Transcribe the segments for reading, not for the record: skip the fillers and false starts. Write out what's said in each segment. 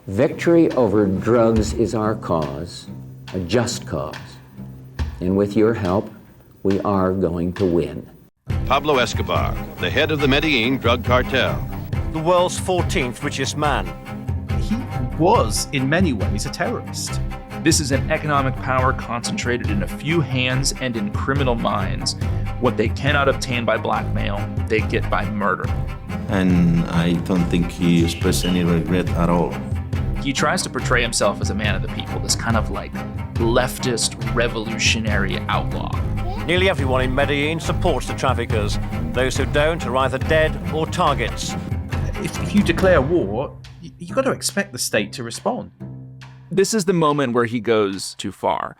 Victory over drugs is our cause, a just cause. And with your help, we are going to win. Pablo Escobar, the head of the Medellin drug cartel. The world's 14th richest man. He was, in many ways, a terrorist. This is an economic power concentrated in a few hands and in criminal minds. What they cannot obtain by blackmail, they get by murder. And I don't think he expressed any regret at all. He tries to portray himself as a man of the people, this kind of like leftist revolutionary outlaw. Nearly everyone in Medellin supports the traffickers. Those who don't are either dead or targets. If you declare war, you've got to expect the state to respond. This is the moment where he goes too far.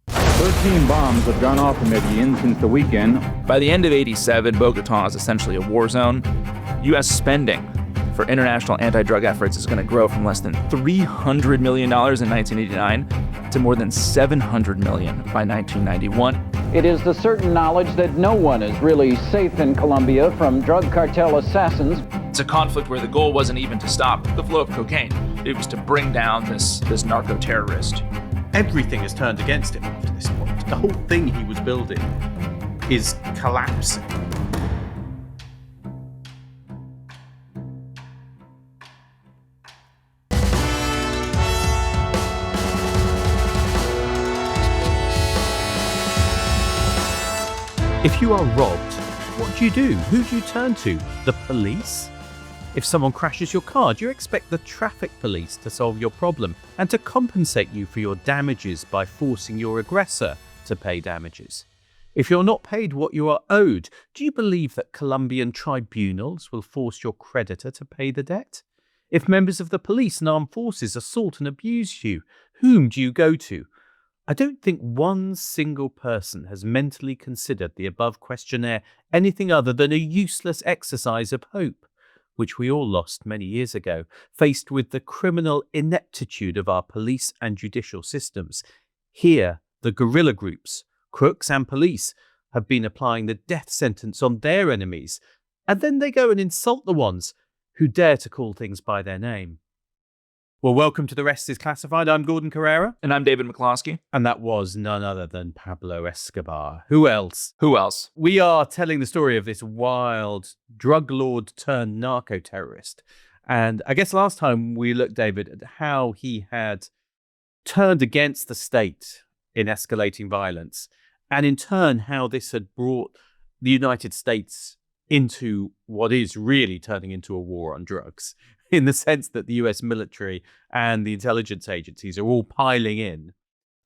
13 bombs have gone off in Medellin since the weekend. By the end of '87, Bogota is essentially a war zone. U.S. spending for international anti-drug efforts is going to grow from less than $300 million in 1989 to more than $700 million by 1991. It is the certain knowledge that no one is really safe in Colombia from drug cartel assassins. It's a conflict where the goal wasn't even to stop the flow of cocaine. It was to bring down this narco-terrorist. Everything has turned against him after this point. The whole thing he was building is collapsing. If you are robbed, what do? Who do you turn to? The police? If someone crashes your car, do you expect the traffic police to solve your problem and to compensate you for your damages by forcing your aggressor to pay damages? If you're not paid what you are owed, do you believe that Colombian tribunals will force your creditor to pay the debt? If members of the police and armed forces assault and abuse you, whom do you go to? I don't think one single person has mentally considered the above questionnaire anything other than a useless exercise of hope, which we all lost many years ago, faced with the criminal ineptitude of our police and judicial systems. Here, the guerrilla groups, crooks and police, have been applying the death sentence on their enemies, and then they go and insult the ones who dare to call things by their name. Well, welcome to The Rest is Classified. I'm Gordon Carrera. And I'm David McCloskey. And that was none other than Pablo Escobar. Who else? Who else? We are telling the story of this wild drug lord turned narco-terrorist. And I guess last time we looked, David, at how he had turned against the state in escalating violence. And in turn, how this had brought the United States into what is really turning into a war on drugs, in the sense that the US military and the intelligence agencies are all piling in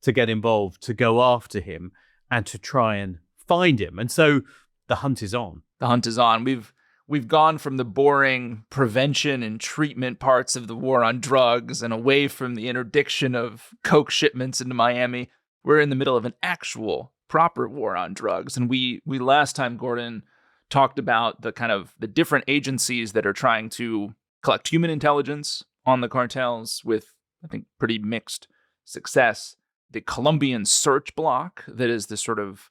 to get involved, to go after him and to try and find him. And so the hunt is on. The hunt is on. We've gone from the boring prevention and treatment parts of the war on drugs and away from the interdiction of coke shipments into Miami. We're in the middle of an actual proper war on drugs. And we last time, Gordon, talked about the different agencies that are trying to collect human intelligence on the cartels with, I think, pretty mixed success. The Colombian search block, that is the sort of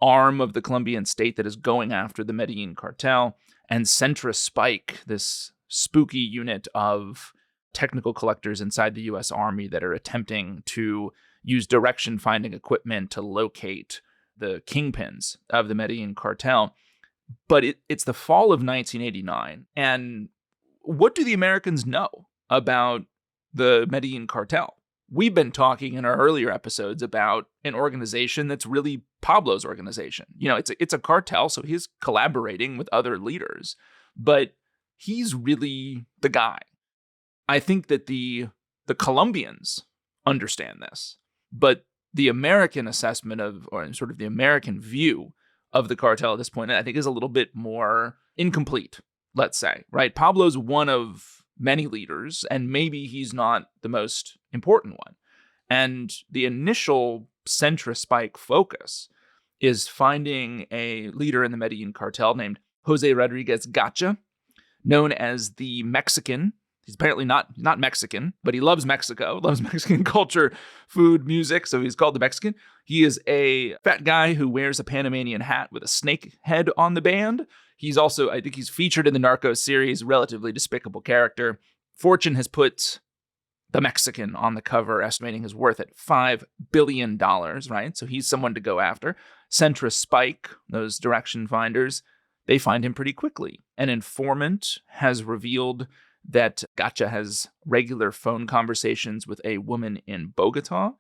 arm of the Colombian state that is going after the Medellin cartel, and Centra Spike, this spooky unit of technical collectors inside the U.S. Army that are attempting to use direction-finding equipment to locate the kingpins of the Medellin cartel. But it's the fall of 1989, and what do the Americans know about the Medellin cartel? We've been talking in our earlier episodes about an organization that's really Pablo's organization. You know, it's a cartel, so he's collaborating with other leaders, but he's really the guy. I think that the Colombians understand this, but the American assessment of, or sort of the American view of the cartel at this point, I think, is a little bit more incomplete, let's say, right? Pablo's one of many leaders, and maybe he's not the most important one. And the initial Centra Spike focus is finding a leader in the Medellin cartel named Jose Gacha, known as the Mexican. He's apparently not Mexican, but he loves Mexico, loves Mexican culture, food, music, so he's called the Mexican. He is a fat guy who wears a Panamanian hat with a snake head on the band. He's also, I think he's featured in the Narcos series, relatively despicable character. Fortune has put the Mexican on the cover, estimating his worth at $5 billion, right? So he's someone to go after. Centra Spike, those direction finders, they find him pretty quickly. An informant has revealed that Gacha has regular phone conversations with a woman in Bogota.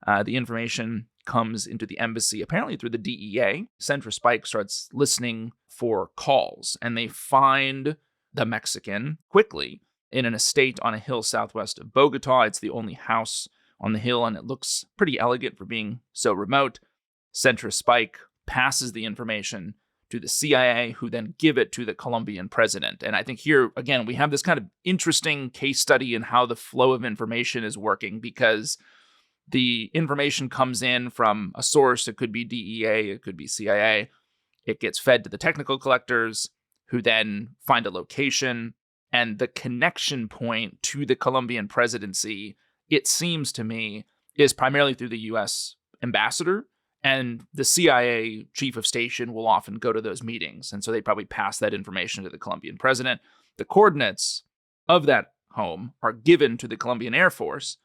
The information comes into the embassy, apparently through the DEA. Centra Spike starts listening for calls, and they find the Mexican quickly in an estate on a hill southwest of Bogota. It's the only house on the hill, and it looks pretty elegant for being so remote. Centra Spike passes the information to the CIA, who then give it to the Colombian president. And I think here, again, we have this kind of interesting case study in how the flow of information is working, because the information comes in from a source. It could be DEA, it could be CIA. It gets fed to the technical collectors, who then find a location. And the connection point to the Colombian presidency, it seems to me, is primarily through the U.S. ambassador. And the CIA chief of station will often go to those meetings. And so they probably pass that information to the Colombian president. The coordinates of that home are given to the Colombian Air Force,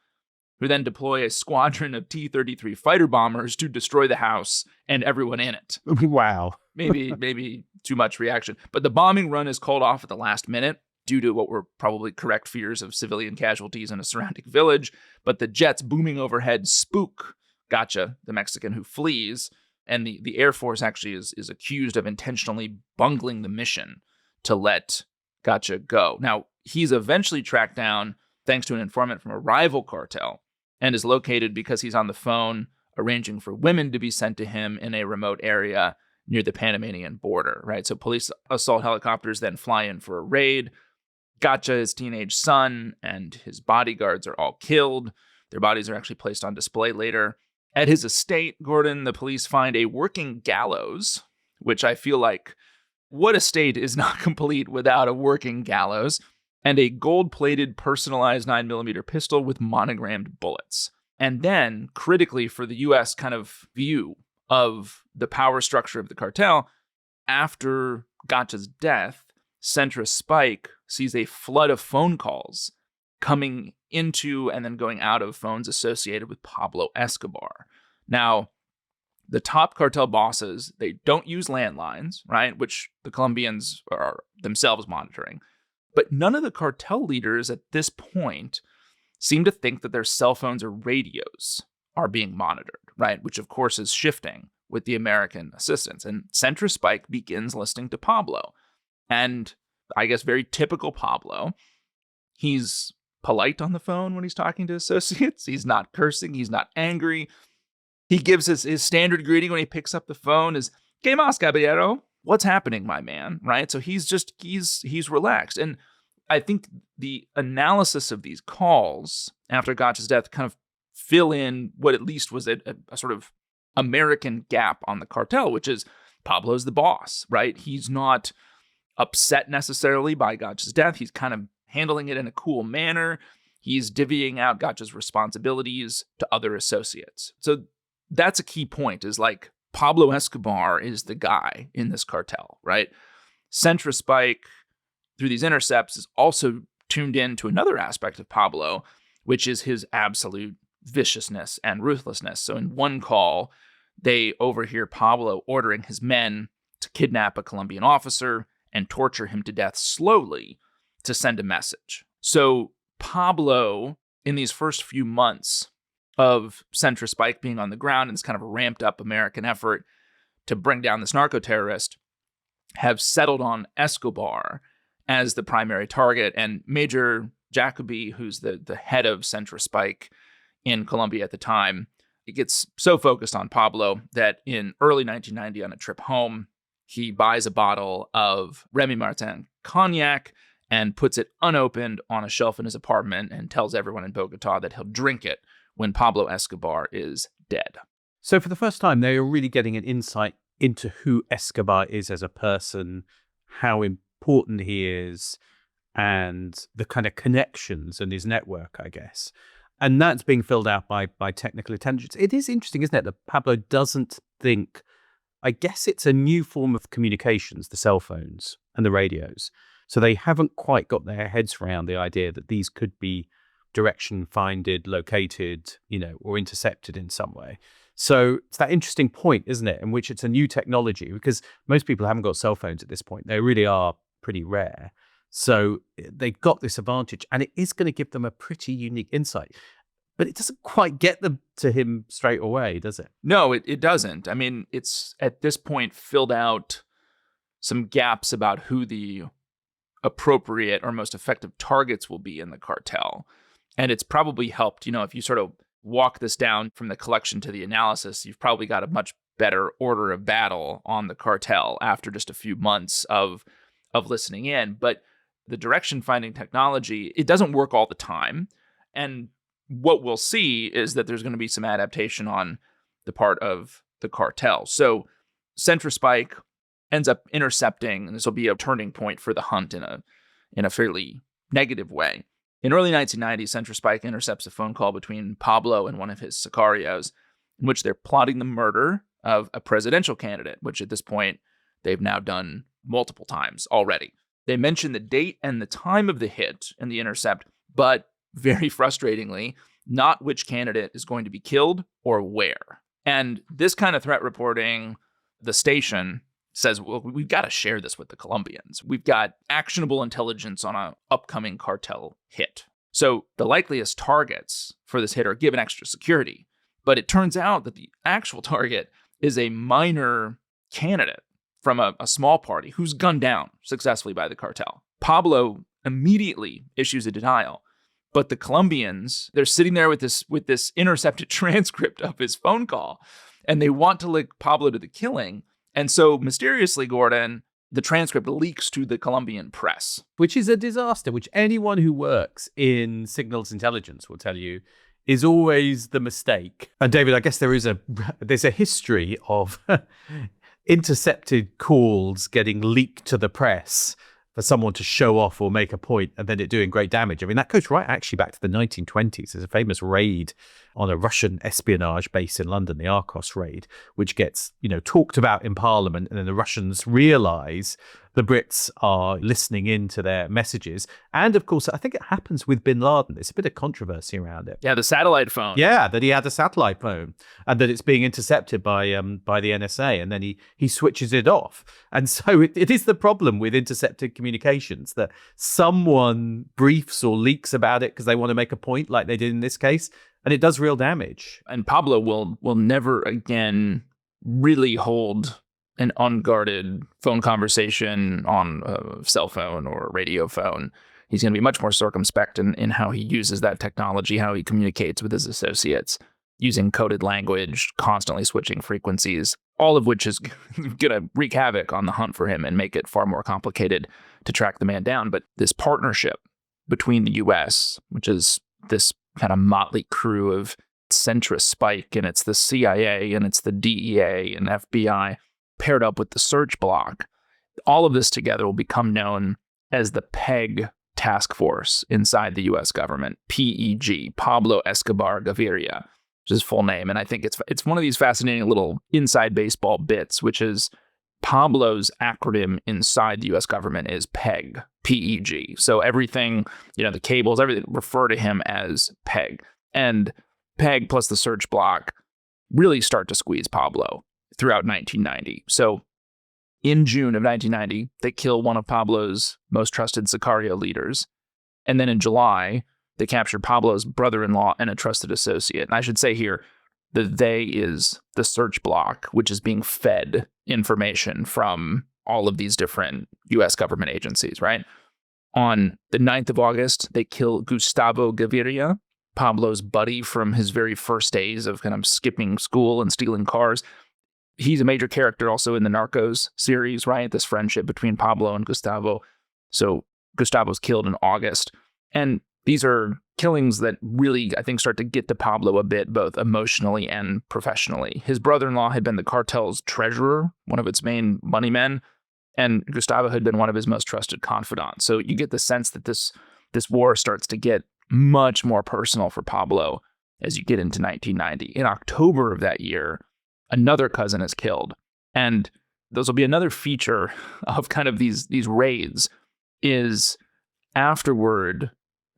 who then deploy a squadron of T-33 fighter bombers to destroy the house and everyone in it. Wow. Maybe too much reaction. But the bombing run is called off at the last minute due to what were probably correct fears of civilian casualties in a surrounding village. But the jets booming overhead spook Gacha, the Mexican who flees, and the Air Force actually is accused of intentionally bungling the mission to let Gacha go. Now, he's eventually tracked down thanks to an informant from a rival cartel, and is located because he's on the phone arranging for women to be sent to him in a remote area near the Panamanian border, right? So police assault helicopters then fly in for a raid. Gacha, his teenage son, and his bodyguards are all killed. Their bodies are actually placed on display later. At his estate, Gordon, the police find a working gallows, which I feel like, what estate is not complete without a working gallows, and a gold-plated personalized 9mm pistol with monogrammed bullets. And then, critically for the U.S. kind of view of the power structure of the cartel, after Gacha's death, Centra Spike sees a flood of phone calls coming into and then going out of phones associated with Pablo Escobar. Now, the top cartel bosses, they don't use landlines, right? Which the Colombians are themselves monitoring. But none of the cartel leaders at this point seem to think that their cell phones or radios are being monitored, right? Which of course is shifting with the American assistance. And Centra Spike begins listening to Pablo. And I guess very typical Pablo, he's polite on the phone when he's talking to associates. He's not cursing. He's not angry. He gives his standard greeting when he picks up the phone is, "¿Qué más, caballero?" What's happening, my man, right? So he's relaxed. And I think the analysis of these calls after Gacha's death kind of fill in what at least was a sort of American gap on the cartel, which is Pablo's the boss, right? He's not upset necessarily by Gacha's death. He's kind of handling it in a cool manner. He's divvying out Gacha's responsibilities to other associates. So that's a key point, is like Pablo Escobar is the guy in this cartel, right? Centra Spike, through these intercepts, is also tuned in to another aspect of Pablo, which is his absolute viciousness and ruthlessness. So in one call, they overhear Pablo ordering his men to kidnap a Colombian officer and torture him to death slowly to send a message. So Pablo, in these first few months of Centra Spike being on the ground and this kind of ramped up American effort to bring down this narco-terrorist, have settled on Escobar as the primary target. And Major Jacoby, who's the head of Centra Spike in Colombia at the time, it gets so focused on Pablo that in early 1990 on a trip home, he buys a bottle of Remy Martin cognac and puts it unopened on a shelf in his apartment and tells everyone in Bogota that he'll drink it when Pablo Escobar is dead. So for the first time, they are really getting an insight into who Escobar is as a person, how important he is, and the kind of connections and his network, I guess. And that's being filled out by technical intelligence. It is interesting, isn't it, that Pablo doesn't think, I guess it's a new form of communications, the cell phones and the radios. So they haven't quite got their heads around the idea that these could be direction finded, located, or intercepted in some way. So it's that interesting point, isn't it, in which it's a new technology, because most people haven't got cell phones at this point. They really are pretty rare. So they've got this advantage, and it is going to give them a pretty unique insight. But it doesn't quite get them to him straight away, does it? No, it doesn't. I mean, it's at this point filled out some gaps about who the appropriate or most effective targets will be in the cartel. And it's probably helped, if you sort of walk this down from the collection to the analysis, you've probably got a much better order of battle on the cartel after just a few months of listening in. But the direction finding technology, it doesn't work all the time. And what we'll see is that there's going to be some adaptation on the part of the cartel. So CentraSpike ends up intercepting, and this will be a turning point for the hunt in a fairly negative way. In early 1990, CentraSpike intercepts a phone call between Pablo and one of his sicarios, in which they're plotting the murder of a presidential candidate, which at this point they've now done multiple times already. They mention the date and the time of the hit in the intercept, but very frustratingly, not which candidate is going to be killed or where. And this kind of threat reporting, the station says, well, we've got to share this with the Colombians. We've got actionable intelligence on an upcoming cartel hit. So the likeliest targets for this hit are given extra security. But it turns out that the actual target is a minor candidate from a small party who's gunned down successfully by the cartel. Pablo immediately issues a denial. But the Colombians, they're sitting there with this intercepted transcript of his phone call, and they want to link Pablo to the killing. And so mysteriously, Gordon, the transcript leaks to the Colombian press. Which is a disaster, which anyone who works in signals intelligence will tell you is always the mistake. And David, I guess there's a history of intercepted calls getting leaked to the press for someone to show off or make a point and then it doing great damage. I mean, that goes right actually back to the 1920s. There's a famous raid on a Russian espionage base in London, the Arcos raid, which gets, talked about in Parliament. And then the Russians realize the Brits are listening in to their messages. And of course, I think it happens with bin Laden. There's a bit of controversy around it. Yeah, the satellite phone. Yeah, that he had a satellite phone and that it's being intercepted by the NSA, and then he switches it off. And so it is the problem with intercepted communications, that someone briefs or leaks about it because they want to make a point, like they did in this case, and it does real damage. And Pablo will never again really hold an unguarded phone conversation on a cell phone or a radio phone. He's going to be much more circumspect in how he uses that technology, how he communicates with his associates, using coded language, constantly switching frequencies, all of which is going to wreak havoc on the hunt for him and make it far more complicated to track the man down. But this partnership between the U.S., which is this kind of motley crew of CentraSpike, and it's the CIA, and it's the DEA and FBI, paired up with the search block, all of this together will become known as the PEG task force inside the U.S. government, PEG, Pablo Escobar Gaviria, which is his full name. And I think it's one of these fascinating little inside baseball bits, which is Pablo's acronym inside the U.S. government is PEG, PEG. So everything, the cables, everything refer to him as PEG. And PEG plus the search block really start to squeeze Pablo throughout 1990. So in June of 1990, they kill one of Pablo's most trusted Sicario leaders. And then in July, they capture Pablo's brother-in-law and a trusted associate. And I should say here, the they is the search block, which is being fed information from all of these different U.S. government agencies, right? On the 9th of August, they kill Gustavo Gaviria, Pablo's buddy from his very first days of kind of skipping school and stealing cars. He's a major character also in the Narcos series, right? This friendship between Pablo and Gustavo. So Gustavo's killed in August. And these are killings that really, I think, start to get to Pablo a bit, both emotionally and professionally. His brother-in-law had been the cartel's treasurer, one of its main money men, and Gustavo had been one of his most trusted confidants. So you get the sense that this war starts to get much more personal for Pablo as you get into 1990. In October of that year, another cousin is killed. And those will be another feature of kind of these raids, is afterward,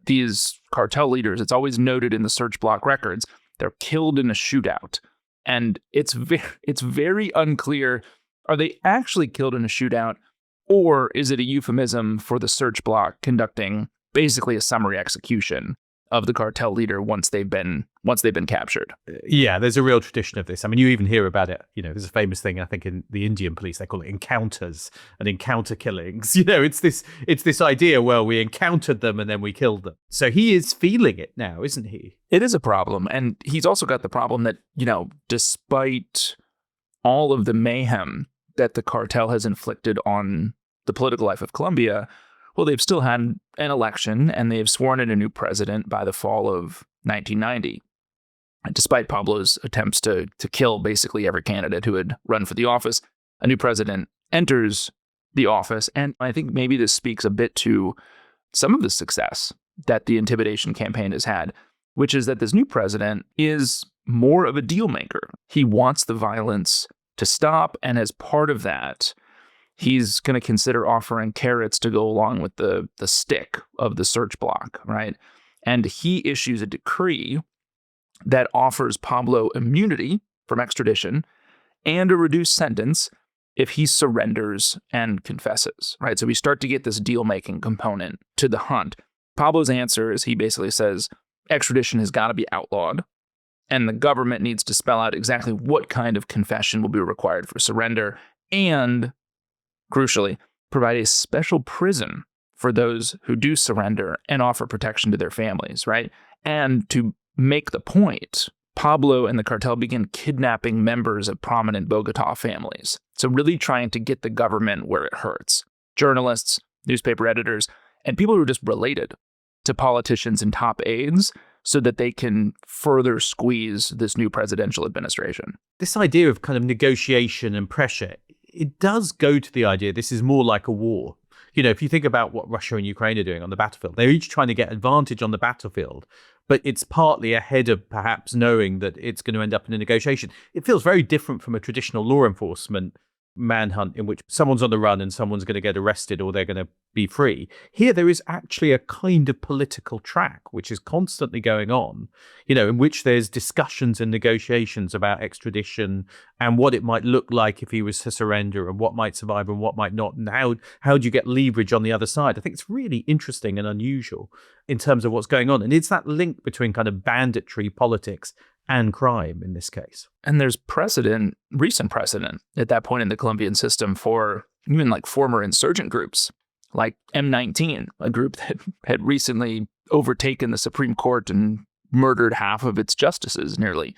these cartel leaders, it's always noted in the search block records, they're killed in a shootout. And it's very unclear, are they actually killed in a shootout, or is it a euphemism for the search block conducting basically a summary execution of the cartel leader once they've been captured? Yeah, there's a real tradition of this. I mean, you even hear about it. There's a famous thing, I think, in the Indian police, they call it encounters and encounter killings. It's this idea, well, we encountered them and then we killed them. So he is feeling it now, isn't he? It is a problem. And he's also got the problem that, despite all of the mayhem that the cartel has inflicted on the political life of Colombia, well, they've still had an election and they've sworn in a new president by the fall of 1990. And despite Pablo's attempts to kill basically every candidate who had run for the office, a new president enters the office. And I think maybe this speaks a bit to some of the success that the intimidation campaign has had, which is that this new president is more of a deal maker. He wants the violence to stop. And as part of that, he's going to consider offering carrots to go along with the stick of the search block, right? And he issues a decree that offers Pablo immunity from extradition and a reduced sentence if he surrenders and confesses, right? So we start to get this deal-making component to the hunt. Pablo's answer is he basically says extradition has got to be outlawed, and the government needs to spell out exactly what kind of confession will be required for surrender, and crucially, provide a special prison for those who do surrender and offer protection to their families, right? And to make the point, Pablo and the cartel begin kidnapping members of prominent Bogota families. So really trying to get the government where it hurts. Journalists, newspaper editors, and people who are just related to politicians and top aides so that they can further squeeze this new presidential administration. This idea of kind of negotiation and pressure, it does go to the idea this is more like a war. If you think about what Russia and Ukraine are doing on the battlefield, they're each trying to get advantage on the battlefield, but it's partly ahead of perhaps knowing that it's going to end up in a negotiation. It feels very different from a traditional law enforcement manhunt in which someone's on the run and someone's going to get arrested or they're going to be free. Here, there is actually a kind of political track which is constantly going on, in which there's discussions and negotiations about extradition and what it might look like if he was to surrender and what might survive and what might not, and how do you get leverage on the other side. I think it's really interesting and unusual in terms of what's going on. And it's that link between kind of banditry politics and crime in this case. And there's recent precedent at that point in the Colombian system for even like former insurgent groups, like M19, a group that had recently overtaken the Supreme Court and murdered half of its justices nearly,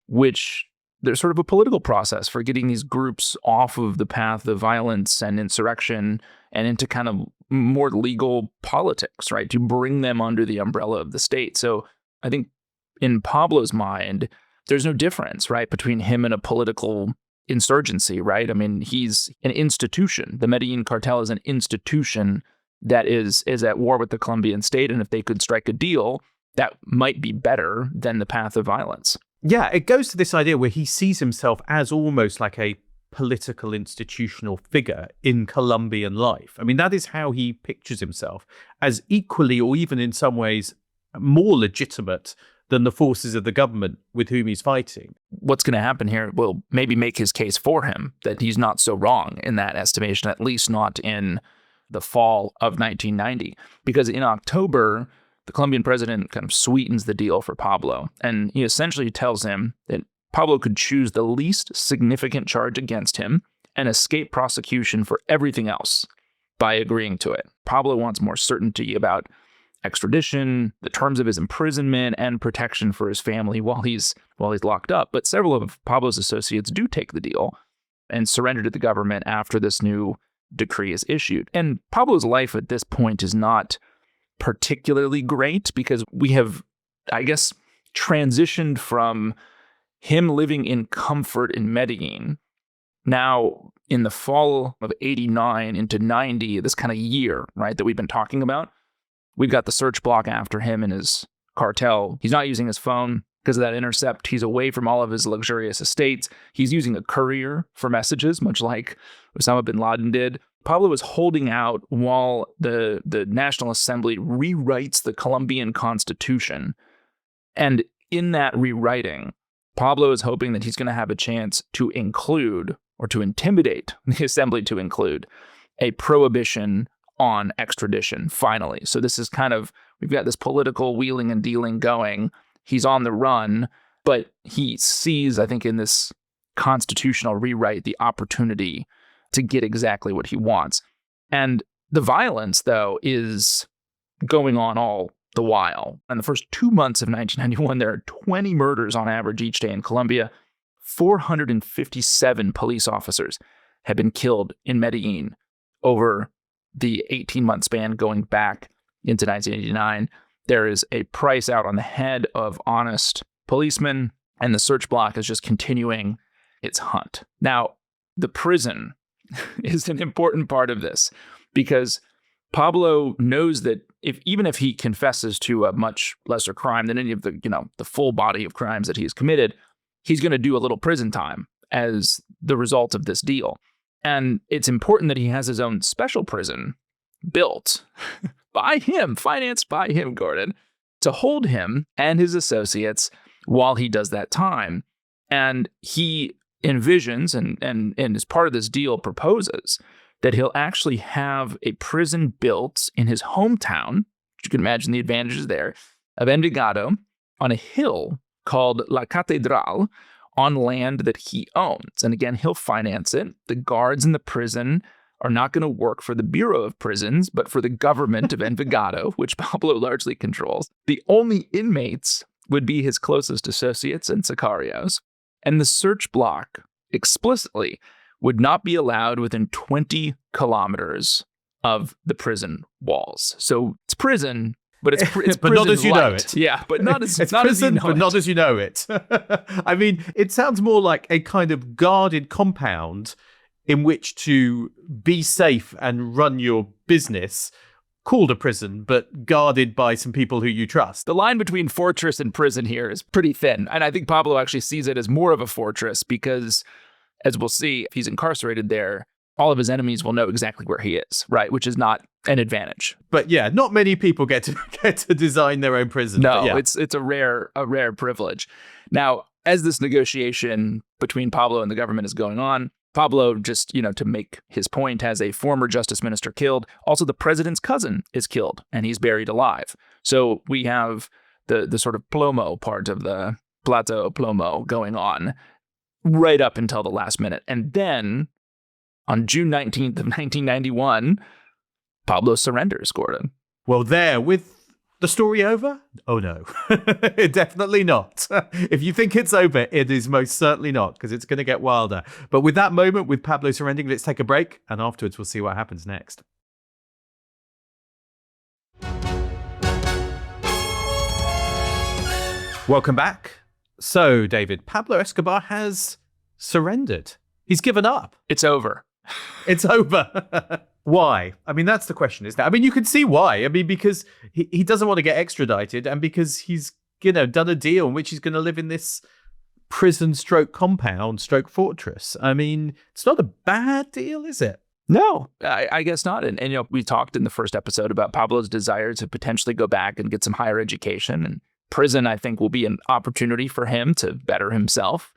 which there's sort of a political process for getting these groups off of the path of violence and insurrection and into kind of more legal politics, right? To bring them under the umbrella of the state. So I think in Pablo's mind, there's no difference, right, between him and a political insurgency, right? I mean, he's an institution. The Medellin cartel is an institution that is at war with the Colombian state. And if they could strike a deal, that might be better than the path of violence. Yeah, it goes to this idea where he sees himself as almost like a political institutional figure in Colombian life. I mean, that is how he pictures himself, as equally or even in some ways more legitimate than the forces of the government with whom he's fighting. What's going to happen here will maybe make his case for him that he's not so wrong in that estimation, at least not in the fall of 1990. Because in October, the Colombian president kind of sweetens the deal for Pablo. And he essentially tells him that Pablo could choose the least significant charge against him and escape prosecution for everything else by agreeing to it. Pablo wants more certainty about extradition, the terms of his imprisonment, and protection for his family while he's locked up. But several of Pablo's associates do take the deal and surrender to the government after this new decree is issued. And Pablo's life at this point is not particularly great because we have, I guess, transitioned from him living in comfort in Medellin. Now, in the fall of 89 into 90, this kind of year, right, that we've been talking about, we've got the search block after him and his cartel. He's not using his phone because of that intercept. He's away from all of his luxurious estates. He's using a courier for messages, much like Osama bin Laden did. Pablo is holding out while the National Assembly rewrites the Colombian Constitution. And in that rewriting, Pablo is hoping that he's going to have a chance to include, or to intimidate the Assembly to include, a prohibition on extradition, finally. So this is kind of, we've got this political wheeling and dealing going. He's on the run, but he sees, I think, in this constitutional rewrite, the opportunity to get exactly what he wants. And the violence, though, is going on all the while. In the first 2 months of 1991, there are 20 murders on average each day in Colombia. 457 police officers have been killed in Medellin over the 18-month span going back into 1989. There is a price out on the head of honest policemen, and the search block is just continuing its hunt. Now, the prison is an important part of this, because Pablo knows that even if he confesses to a much lesser crime than any of the full body of crimes that he has committed, he's going to do a little prison time as the result of this deal. And it's important that he has his own special prison built by him, financed by him, Gordon, to hold him and his associates while he does that time. And he envisions and as part of this deal proposes that he'll actually have a prison built in his hometown, you can imagine the advantages there, of Envigado, on a hill called La Catedral, on land that he owns. And again, he'll finance it. The guards in the prison are not going to work for the Bureau of Prisons, but for the government of Envigado, which Pablo largely controls. The only inmates would be his closest associates and sicarios. And the search block explicitly would not be allowed within 20 kilometers of the prison walls. So it's prison, but it's but not as you know it. Yeah, but not as it's not prison, as you know but not as you know it. I mean, it sounds more like a kind of guarded compound in which to be safe and run your business, called a prison, but guarded by some people who you trust. The line between fortress and prison here is pretty thin. And I think Pablo actually sees it as more of a fortress because, as we'll see, if he's incarcerated there, all of his enemies will know exactly where he is, right? Which is not an advantage. But yeah, not many people get to design their own prison. No, yeah. it's a rare privilege. Now, as this negotiation between Pablo and the government is going on, Pablo, just, to make his point, has a former justice minister killed. Also, the president's cousin is killed, and he's buried alive. So we have the sort of plomo part of the plata o plomo going on right up until the last minute. And then, on June 19th of 1991, Pablo surrenders, Gordon. Well, with the story over? Oh, no. Definitely not. If you think it's over, it is most certainly not, because it's going to get wilder. But with that moment, with Pablo surrendering, let's take a break, and afterwards we'll see what happens next. Welcome back. So, David, Pablo Escobar has surrendered. He's given up. It's over. It's over. Why? I mean, that's the question, isn't it? I mean, you can see why. I mean, because he doesn't want to get extradited, and because he's, done a deal in which he's going to live in this prison stroke compound stroke fortress. I mean, it's not a bad deal, is it? No, I guess not. And we talked in the first episode about Pablo's desire to potentially go back and get some higher education. And prison, I think, will be an opportunity for him to better himself.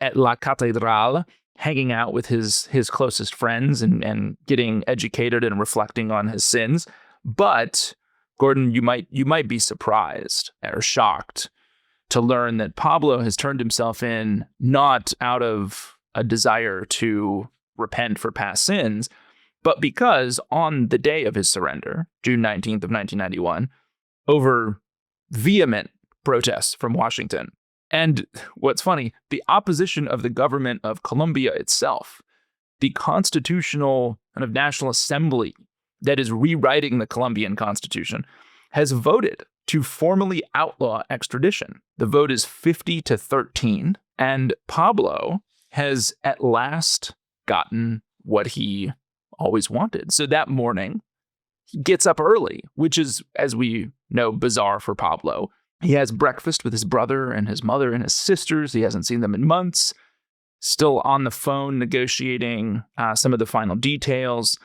At La Catedral, hanging out with his closest friends and getting educated and reflecting on his sins. But Gordon, you might be surprised or shocked to learn that Pablo has turned himself in not out of a desire to repent for past sins, but because on the day of his surrender, June 19th of 1991, over vehement protests from Washington. And what's funny, the opposition of the government of Colombia itself, the constitutional kind of National Assembly that is rewriting the Colombian Constitution, has voted to formally outlaw extradition. The vote is 50-13, and Pablo has at last gotten what he always wanted. So that morning, he gets up early, which is, as we know, bizarre for Pablo. He has breakfast with his brother and his mother and his sisters. He hasn't seen them in months. Still on the phone negotiating some of the final details.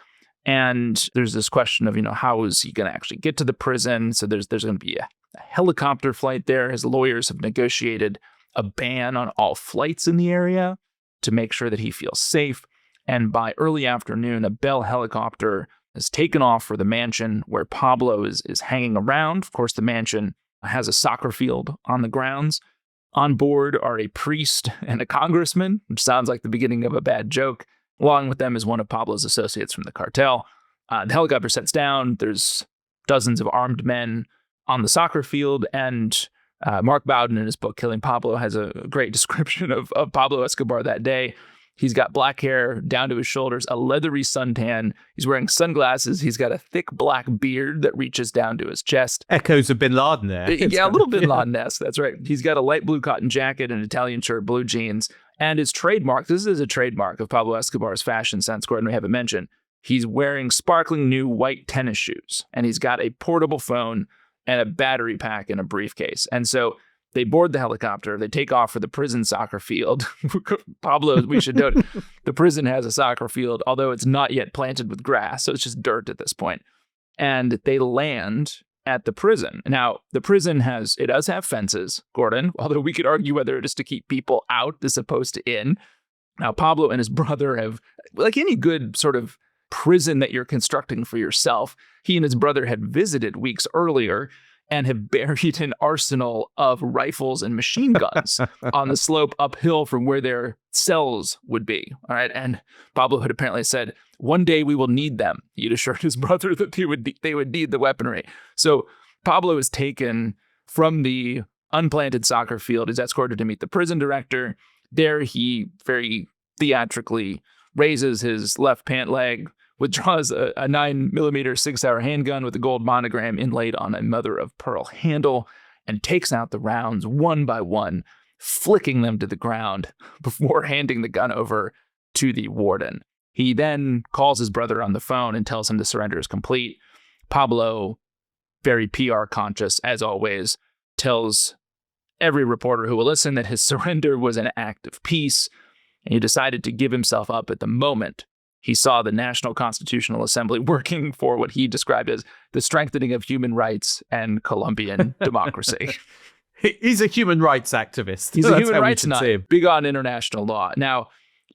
And there's this question of, how is he going to actually get to the prison? So there's going to be a helicopter flight there. His lawyers have negotiated a ban on all flights in the area to make sure that he feels safe. And by early afternoon, a Bell helicopter is taken off for the mansion where Pablo is hanging around. Of course, the mansion has a soccer field on the grounds. On board are a priest and a congressman, which sounds like the beginning of a bad joke. Along with them is one of Pablo's associates from the cartel. The helicopter sets down. There's dozens of armed men on the soccer field. And Mark Bowden, in his book, Killing Pablo, has a great description of Pablo Escobar that day. He's got black hair down to his shoulders, a leathery suntan. He's wearing sunglasses. He's got a thick black beard that reaches down to his chest. Echoes of Bin Laden there. Yeah, a little Bin Laden-esque. That's right. He's got a light blue cotton jacket, an Italian shirt, blue jeans. And his trademark, this is a trademark of Pablo Escobar's fashion sense, Gordon, we haven't mentioned. He's wearing sparkling new white tennis shoes. And he's got a portable phone and a battery pack in a briefcase. And so they board the helicopter. They take off for the prison soccer field. Pablo, we should note, the prison has a soccer field, although it's not yet planted with grass. So it's just dirt at this point. And they land at the prison. Now, the prison does have fences, Gordon, although we could argue whether it is to keep people out as opposed to in. Now, Pablo and his brother have, like any good sort of prison that you're constructing for yourself, he and his brother had visited weeks earlier and have buried an arsenal of rifles and machine guns on the slope uphill from where their cells would be. All right. And Pablo had apparently said, one day we will need them. He'd assured his brother that they would need the weaponry. So Pablo is taken from the unplanted soccer field, is escorted to meet the prison director. There he very theatrically raises his left pant leg, withdraws a 9mm 6-hour handgun with a gold monogram inlaid on a mother-of-pearl handle, and takes out the rounds one by one, flicking them to the ground before handing the gun over to the warden. He then calls his brother on the phone and tells him the surrender is complete. Pablo, very PR conscious as always, tells every reporter who will listen that his surrender was an act of peace, and he decided to give himself up at the moment he saw the National Constitutional Assembly working for what he described as the strengthening of human rights and Colombian democracy. He's a human rights activist. He's a human rights nut, big on international law. Now,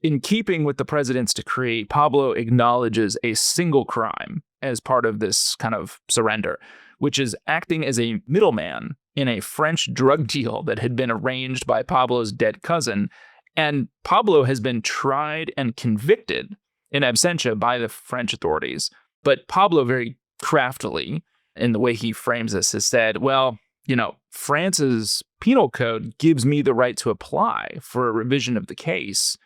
in keeping with the president's decree, Pablo acknowledges a single crime as part of this kind of surrender, which is acting as a middleman in a French drug deal that had been arranged by Pablo's dead cousin. And Pablo has been tried and convicted in absentia by the French authorities. But Pablo very craftily, in the way he frames this, has said, well, France's penal code gives me the right to apply for a revision of the case.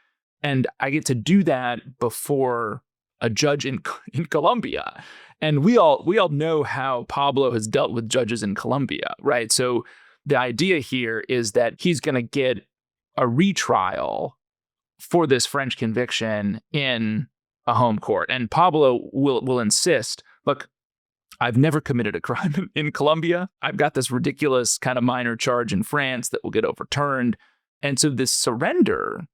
And I get to do that before a judge in Colombia. And we all know how Pablo has dealt with judges in Colombia, right? So the idea here is that he's going to get a retrial for this French conviction in a home court. And Pablo will insist, look, I've never committed a crime in Colombia. I've got this ridiculous kind of minor charge in France that will get overturned. And so this surrender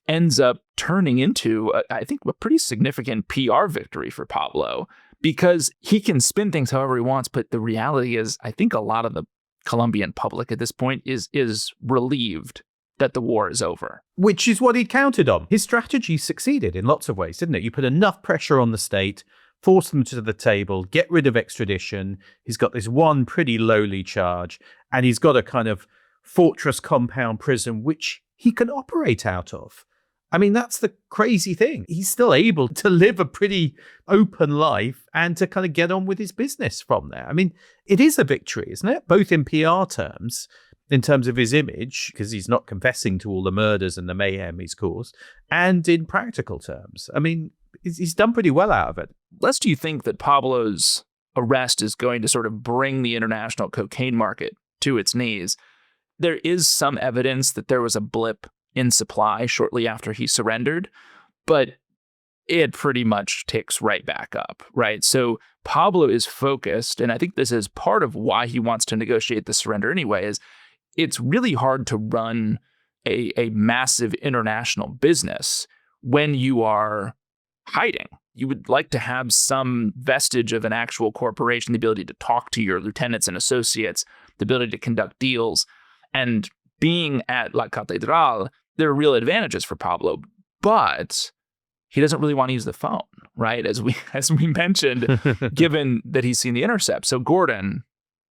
ends up turning into, I think, a pretty significant PR victory for Pablo, because he can spin things however he wants. But the reality is, I think a lot of the Colombian public at this point is relieved that the war is over. Which is what he counted on. His strategy succeeded in lots of ways, didn't it? You put enough pressure on the state, force them to the table, get rid of extradition. He's got this one pretty lowly charge, and he's got a kind of fortress compound prison which he can operate out of. I mean, that's the crazy thing. He's still able to live a pretty open life and to kind of get on with his business from there. I mean, it is a victory, isn't it? Both in PR terms, in terms of his image, because he's not confessing to all the murders and the mayhem he's caused, and in practical terms. I mean, he's done pretty well out of it. Lest you think that Pablo's arrest is going to sort of bring the international cocaine market to its knees, there is some evidence that there was a blip in supply shortly after he surrendered, but it pretty much ticks right back up, right? So Pablo is focused, and I think this is part of why he wants to negotiate the surrender anyway, is it's really hard to run a massive international business when you are hiding. you would like to have some vestige of an actual corporation, the ability to talk to your lieutenants and associates, the ability to conduct deals. And being at La Catedral, there are real advantages for Pablo, but he doesn't really want to use the phone, right? As we mentioned, given that he's seen the intercept. So Gordon,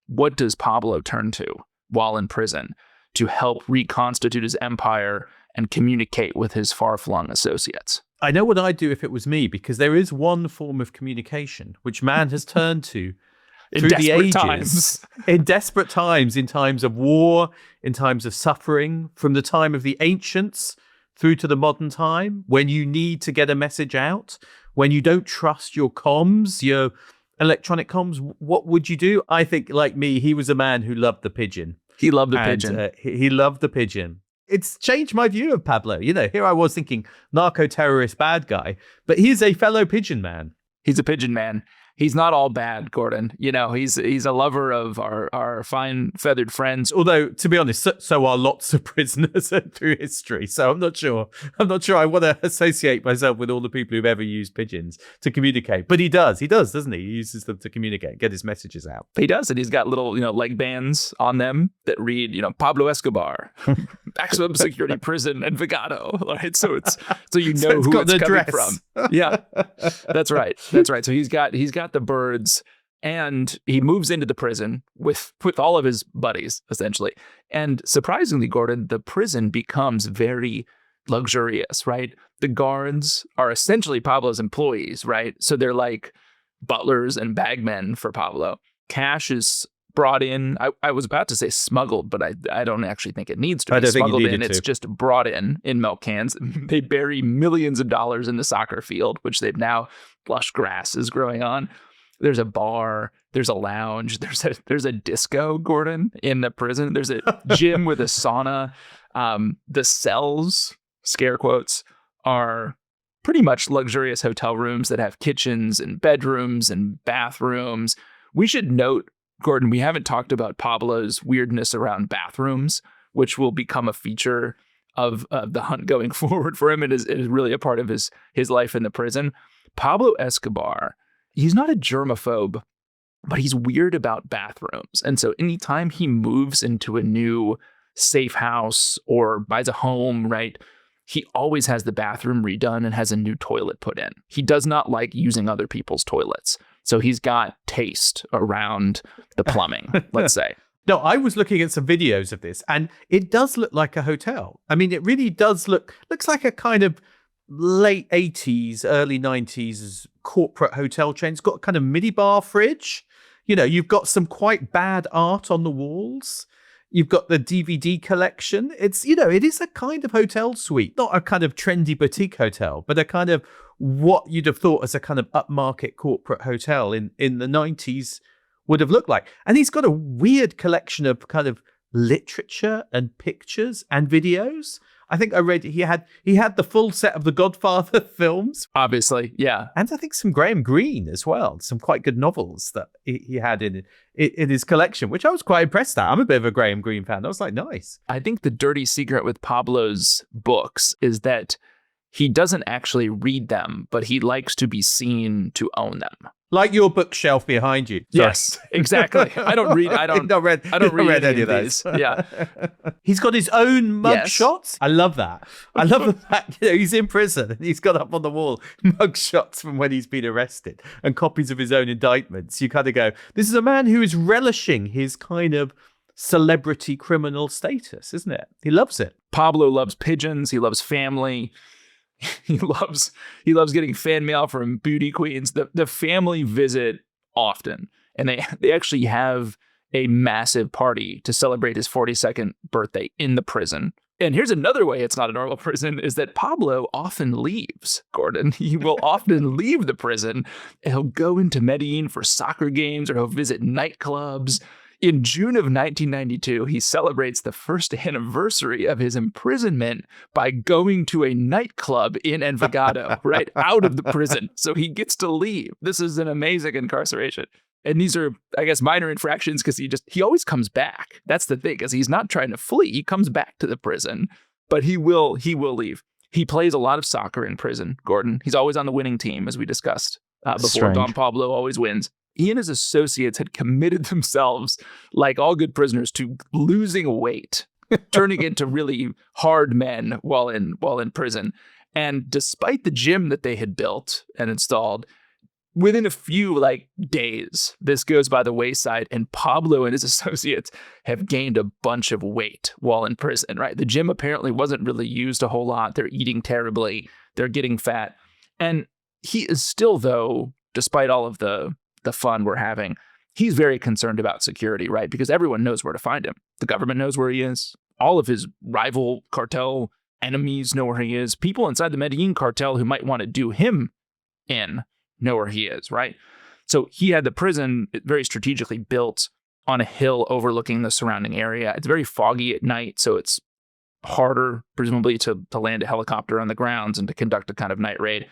what does Pablo turn to while in prison to help reconstitute his empire and communicate with his far-flung associates? I know what I'd do if it was me, because there is one form of communication which man has turned to through the ages. In desperate times, in times of war, in times of suffering, from the time of the ancients through to the modern time, when you need to get a message out, when you don't trust your comms, your electronic comms, what would you do? I think, like me, he was a man who loved the pigeon. He loved the pigeon. He loved the pigeon. It's changed my view of Pablo. Here I was thinking narco-terrorist bad guy, but he's a fellow pigeon man. He's a pigeon man. He's not all bad, Gordon. He's a lover of our fine feathered friends. Although, to be honest, so are lots of prisoners through history. So I'm not sure I want to associate myself with all the people who've ever used pigeons to communicate. But he does, doesn't he? He uses them to communicate, get his messages out. He does, and he's got little, leg bands on them that read, Pablo Escobar, maximum security prison, and Vigado. Right, so who it's coming from. Yeah, that's right. So he's got the birds, and he moves into the prison with all of his buddies, essentially. And surprisingly, Gordon, the prison becomes very luxurious, right? The guards are essentially Pablo's employees, right? So they're like butlers and bagmen for Pablo. Cash is brought in. I was about to say smuggled, but I don't actually think it needs to be smuggled in. It's just brought in milk cans. They bury millions of dollars in the soccer field, which they've now, lush grass is growing on. There's a bar, there's a lounge, there's a disco, Gordon, in the prison. There's a gym with a sauna. The cells, scare quotes, are pretty much luxurious hotel rooms that have kitchens and bedrooms and bathrooms. We should note, Gordon, we haven't talked about Pablo's weirdness around bathrooms, which will become a feature of the hunt going forward for him. It is really a part of his life in the prison. Pablo Escobar, he's not a germaphobe, but he's weird about bathrooms. And so anytime he moves into a new safe house or buys a home, right, he always has the bathroom redone and has a new toilet put in. He does not like using other people's toilets. So he's got taste around the plumbing, let's say. No, I was looking at some videos of this, and it does look like a hotel. I mean, it really does looks like a kind of late 80s, early 90s corporate hotel chain. It's got a kind of minibar fridge. You've got some quite bad art on the walls. You've got the DVD collection. It's, it is a kind of hotel suite, not a kind of trendy boutique hotel, but a kind of what you'd have thought as a kind of upmarket corporate hotel in the 90s would have looked like. And he's got a weird collection of kind of literature and pictures and videos. I think I read he had the full set of the Godfather films. Obviously, yeah. And I think some Graham Greene as well. Some quite good novels that he had in his collection, which I was quite impressed at. I'm a bit of a Graham Greene fan. I was like, nice. I think the dirty secret with Pablo's books is that he doesn't actually read them, but he likes to be seen to own them. Like your bookshelf behind you. Sorry. Yes, exactly. I don't read any of these. Yeah. He's got his own mug shots. I love that. I love the fact he's in prison and he's got up on the wall mug shots from when he's been arrested and copies of his own indictments. You kind of go, this is a man who is relishing his kind of celebrity criminal status, isn't it? He loves it. Pablo loves pigeons. He loves family. He loves getting fan mail from beauty queens. The family visit often, and they actually have a massive party to celebrate his 42nd birthday in the prison. And here's another way it's not a normal prison, is that Pablo often leaves, Gordon. He will often leave the prison, and he'll go into Medellin for soccer games, or he'll visit nightclubs. In June of 1992, he celebrates the first anniversary of his imprisonment by going to a nightclub in Envigado, right out of the prison. So he gets to leave. This is an amazing incarceration. And these are, I guess, minor infractions because he always comes back. That's the thing, is he's not trying to flee. He comes back to the prison, but he will leave. He plays a lot of soccer in prison, Gordon. He's always on the winning team, as we discussed before. Strange. Don Pablo always wins. He and his associates had committed themselves, like all good prisoners, to losing weight, turning into really hard men while in prison. And despite the gym that they had built and installed, within a few days, this goes by the wayside, and Pablo and his associates have gained a bunch of weight while in prison, right? The gym apparently wasn't really used a whole lot. They're eating terribly. They're getting fat. And he is still, though, despite all of the fun we're having, he's very concerned about security, right? Because everyone knows where to find him. The government knows where he is. All of his rival cartel enemies know where he is. People inside the Medellin cartel who might want to do him in know where he is, right? So he had the prison very strategically built on a hill overlooking the surrounding area. It's very foggy at night, so it's harder, presumably, to land a helicopter on the grounds and to conduct a kind of night raid.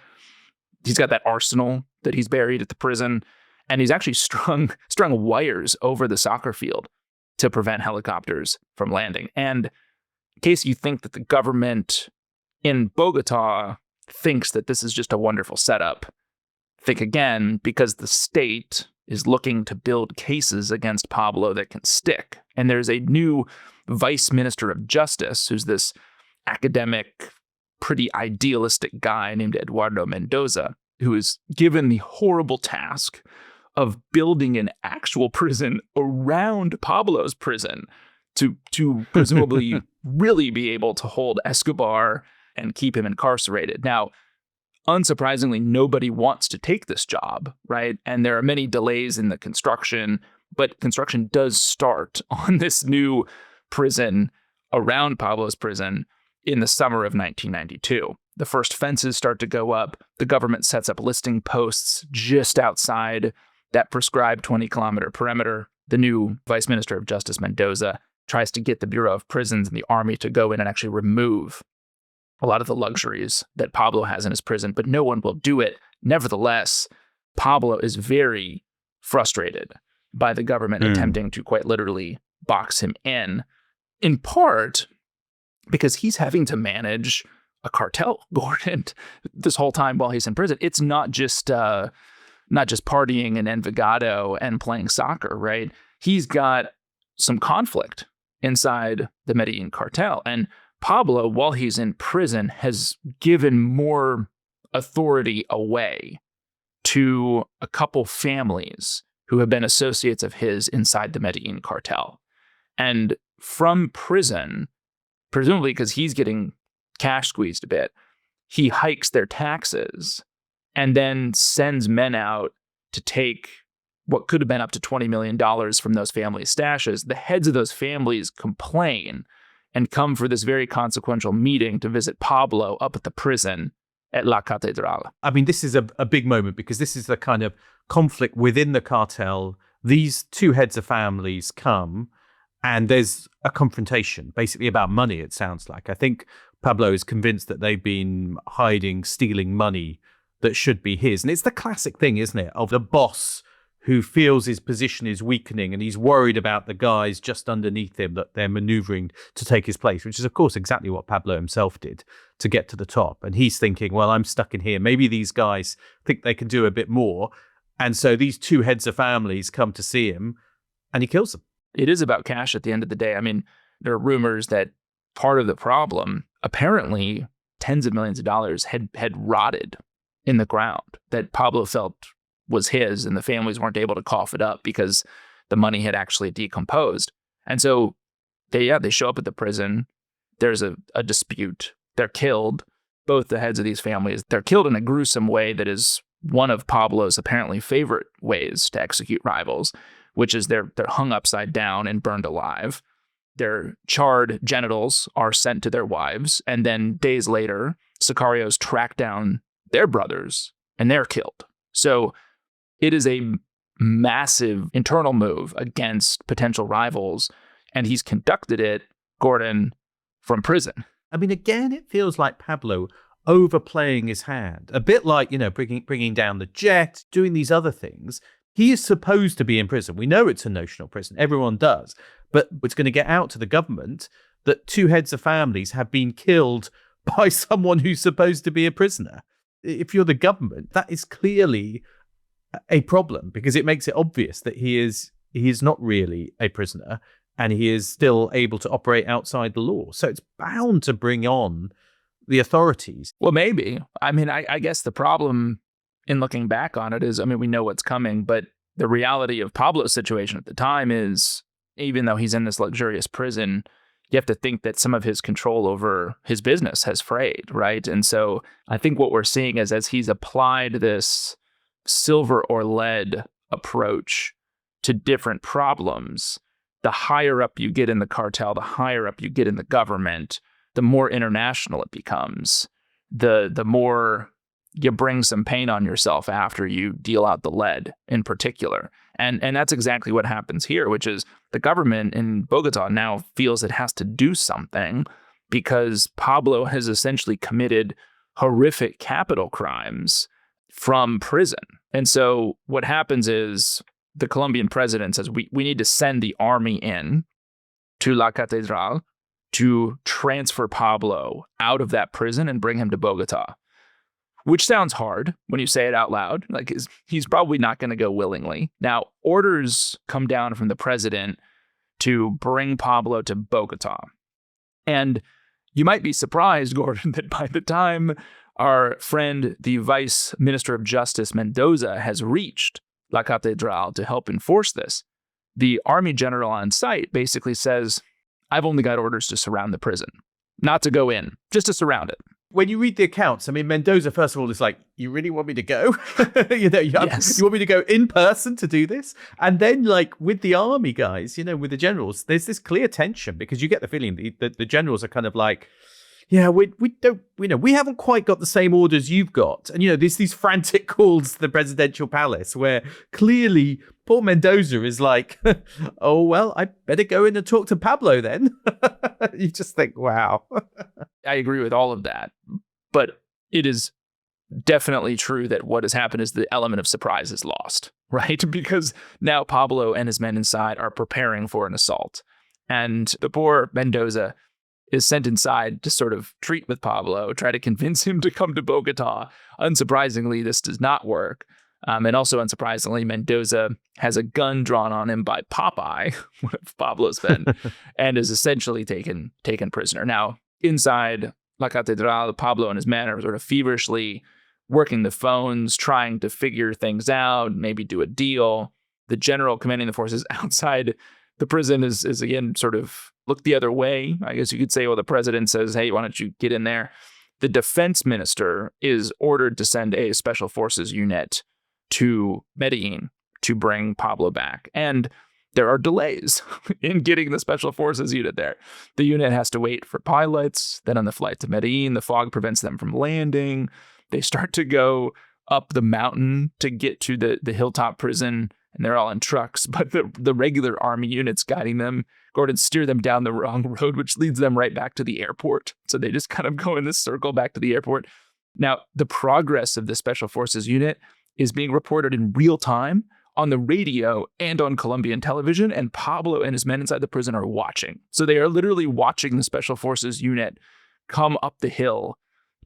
He's got that arsenal that he's buried at the prison, and he's actually strung wires over the soccer field to prevent helicopters from landing. And in case you think that the government in Bogota thinks that this is just a wonderful setup, think again, because the state is looking to build cases against Pablo that can stick. And there's a new vice minister of justice who's this academic, pretty idealistic guy named Eduardo Mendoza, who is given the horrible task of building an actual prison around Pablo's prison to presumably really be able to hold Escobar and keep him incarcerated. Now, unsurprisingly, nobody wants to take this job, right? And there are many delays in the construction, but construction does start on this new prison around Pablo's prison in the summer of 1992. The first fences start to go up. The government sets up listing posts just outside that prescribed 20-kilometer perimeter. The new Vice Minister of Justice, Mendoza, tries to get the Bureau of Prisons and the Army to go in and actually remove a lot of the luxuries that Pablo has in his prison, but no one will do it. Nevertheless, Pablo is very frustrated by the government attempting to quite literally box him in part because he's having to manage a cartel, Gordon, this whole time while he's in prison. It's not just partying in Envigado and playing soccer, right? He's got some conflict inside the Medellin cartel. And Pablo, while he's in prison, has given more authority away to a couple families who have been associates of his inside the Medellin cartel. And from prison, presumably because he's getting cash squeezed a bit, he hikes their taxes and then sends men out to take what could have been up to $20 million from those families' stashes. The heads of those families complain and come for this very consequential meeting to visit Pablo up at the prison at La Catedral. I mean, this is a big moment because this is the kind of conflict within the cartel. These two heads of families come and there's a confrontation, basically about money, it sounds like. I think Pablo is convinced that they've been stealing money that should be his. And it's the classic thing, isn't it, of the boss who feels his position is weakening and he's worried about the guys just underneath him that they're maneuvering to take his place, which is, of course, exactly what Pablo himself did to get to the top. And he's thinking, well, I'm stuck in here. Maybe these guys think they can do a bit more. And so these two heads of families come to see him and he kills them. It is about cash at the end of the day. I mean, there are rumors that part of the problem, apparently tens of millions of dollars had rotted in the ground that Pablo felt was his, and the families weren't able to cough it up because the money had actually decomposed. And so they show up at the prison. There's a dispute. They're killed. Both the heads of these families, they're killed in a gruesome way that is one of Pablo's apparently favorite ways to execute rivals, which is they're hung upside down and burned alive. Their charred genitals are sent to their wives, and then days later, sicarios track down their brothers and they're killed. So it is a massive internal move against potential rivals, and he's conducted it, Gordon, from prison. I mean, again, it feels like Pablo overplaying his hand, a bit like, bringing down the jet, doing these other things. He is supposed to be in prison. We know it's a notional prison. Everyone does. But it's going to get out to the government that two heads of families have been killed by someone who's supposed to be a prisoner. If you're the government, that is clearly a problem because it makes it obvious that he is not really a prisoner and he is still able to operate outside the law. So it's bound to bring on the authorities. Well, maybe. I mean, I guess the problem in looking back on it is, I mean, we know what's coming, but the reality of Pablo's situation at the time is, even though he's in this luxurious prison, you have to think that some of his control over his business has frayed, right? And so I think what we're seeing is as he's applied this silver or lead approach to different problems, the higher up you get in the cartel, the higher up you get in the government, the more international it becomes, the more you bring some pain on yourself after you deal out the lead in particular. And that's exactly what happens here, which is the government in Bogota now feels it has to do something because Pablo has essentially committed horrific capital crimes from prison. And so what happens is the Colombian president says, we need to send the army in to La Catedral to transfer Pablo out of that prison and bring him to Bogota. Which sounds hard when you say it out loud. Like he's probably not going to go willingly. Now, orders come down from the president to bring Pablo to Bogota. And you might be surprised, Gordon, that by the time our friend, the Vice Minister of Justice, Mendoza, has reached La Catedral to help enforce this, the army general on site basically says, I've only got orders to surround the prison, not to go in, just to surround it. When you read the accounts, I mean, Mendoza, first of all, is like, you really want me to go? Yes. You want me to go in person to do this? And then, like, with the army guys, with the generals, there's this clear tension because you get the feeling that the generals are kind of like, yeah, we don't, we haven't quite got the same orders you've got. And, there's these frantic calls to the presidential palace where clearly poor Mendoza is like, oh, well, I better go in and talk to Pablo then. You just think, wow. I agree with all of that. But it is definitely true that what has happened is the element of surprise is lost, right? Because now Pablo and his men inside are preparing for an assault. And the poor Mendoza is sent inside to sort of treat with Pablo, try to convince him to come to Bogota. Unsurprisingly, this does not work. And also unsurprisingly, Mendoza has a gun drawn on him by Popeye, one of Pablo's men, and is essentially taken prisoner. Now, inside La Catedral, Pablo and his men are sort of feverishly working the phones, trying to figure things out, maybe do a deal. The general commanding the forces outside the prison is again sort of look the other way. I guess you could say, well, the president says, hey, why don't you get in there? The defense minister is ordered to send a special forces unit to Medellin to bring Pablo back. And there are delays in getting the special forces unit there. The unit has to wait for pilots. Then on the flight to Medellin, the fog prevents them from landing. They start to go up the mountain to get to the hilltop prison, and they're all in trucks. But the regular army units guiding them, Gordon, steer them down the wrong road, which leads them right back to the airport. So they just kind of go in this circle back to the airport. Now, the progress of the special forces unit is being reported in real time on the radio and on Colombian television, and Pablo and his men inside the prison are watching. So they are literally watching the special forces unit come up the hill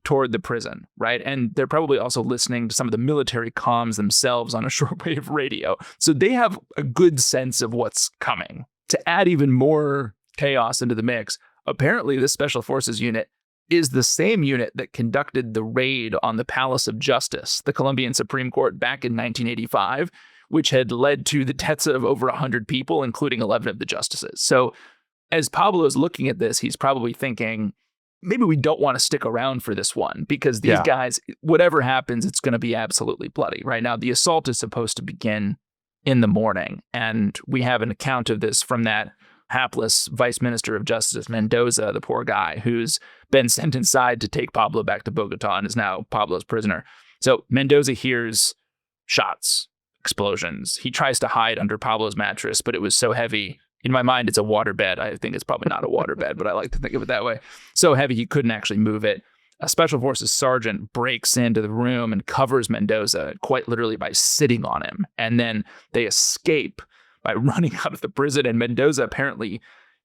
toward the prison, right? And they're probably also listening to some of the military comms themselves on a shortwave radio. So they have a good sense of what's coming. To add even more chaos into the mix, apparently this special forces unit is the same unit that conducted the raid on the Palace of Justice, the Colombian Supreme Court, back in 1985, which had led to the deaths of over 100 people, including 11 of the justices. So as Pablo is looking at this, he's probably thinking, maybe we don't want to stick around for this one because these guys, whatever happens, it's going to be absolutely bloody. Right now, the assault is supposed to begin in the morning. And we have an account of this from that hapless Vice Minister of Justice, Mendoza, the poor guy who's been sent inside to take Pablo back to Bogota and is now Pablo's prisoner. So Mendoza hears shots, explosions. He tries to hide under Pablo's mattress, but it was so heavy. In my mind, it's a waterbed. I think it's probably not a waterbed, but I like to think of it that way. So heavy, he couldn't actually move it. A special forces sergeant breaks into the room and covers Mendoza quite literally by sitting on him. And then they escape by running out of the prison. And Mendoza apparently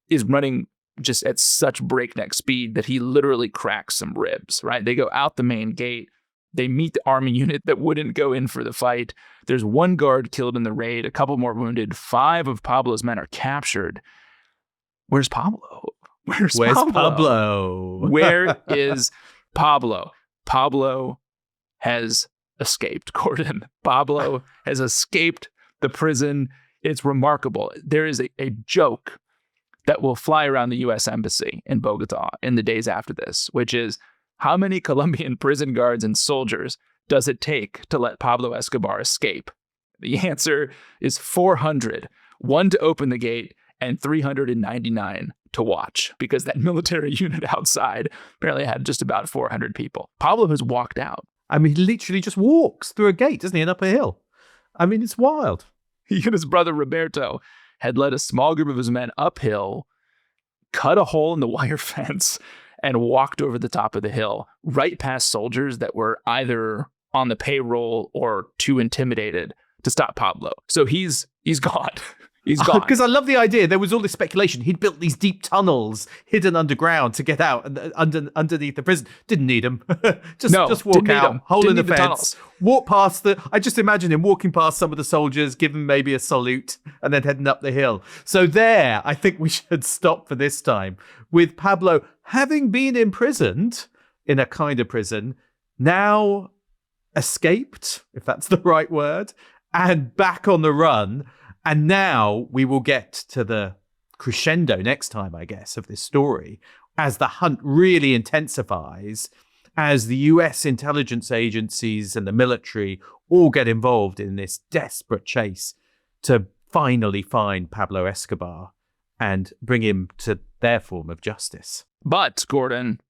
is running just at such breakneck speed that he literally cracks some ribs, right? They go out the main gate. They meet the army unit that wouldn't go in for the fight. There's one guard killed in the raid, a couple more wounded. 5 of Pablo's men are captured. Where's Pablo? Where's Pablo? Where is Pablo? Pablo has escaped, Gordon. Pablo has escaped the prison. It's remarkable. There is a joke that will fly around the U.S. Embassy in Bogota in the days after this, which is, how many Colombian prison guards and soldiers does it take to let Pablo Escobar escape? The answer is 400. 1 to open the gate and 399 to watch, because that military unit outside apparently had just about 400 people. Pablo has walked out. I mean, he literally just walks through a gate, doesn't he, and up a hill? I mean, it's wild. He and his brother Roberto had led a small group of his men uphill, cut a hole in the wire fence, and walked over the top of the hill, right past soldiers that were either on the payroll or too intimidated to stop Pablo. So he's gone. He's gone. Because I love the idea. There was all this speculation. He'd built these deep tunnels hidden underground to get out underneath the prison. Didn't need them. just walk out, hole in the fence, walk past the... I just imagine him walking past some of the soldiers, giving maybe a salute, and then heading up the hill. So there, I think we should stop for this time with Pablo having been imprisoned in a kind of prison, now escaped, if that's the right word, and back on the run. And now we will get to the crescendo next time, I guess, of this story, as the hunt really intensifies, as the US intelligence agencies and the military all get involved in this desperate chase to finally find Pablo Escobar and bring him to their form of justice. But, Gordon,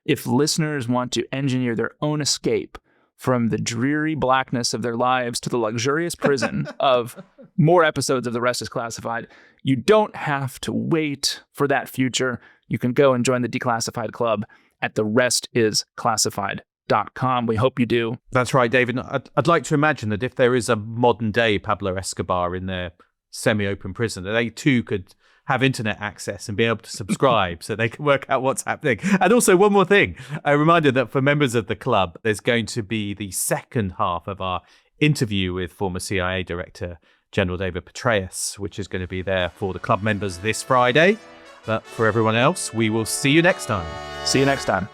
if listeners want to engineer their own escape from the dreary blackness of their lives to the luxurious prison of more episodes of The Rest is Classified, you don't have to wait for that future. You can go and join the Declassified Club at therestisclassified.com. We hope you do. That's right, David. I'd like to imagine that if there is a modern day Pablo Escobar in their semi-open prison, that they too could have internet access and be able to subscribe so they can work out what's happening. And also, one more thing, a reminder that for members of the club, there's going to be the second half of our interview with former CIA Director General David Petraeus, which is going to be there for the club members this Friday. But for everyone else, we will see you next time. See you next time.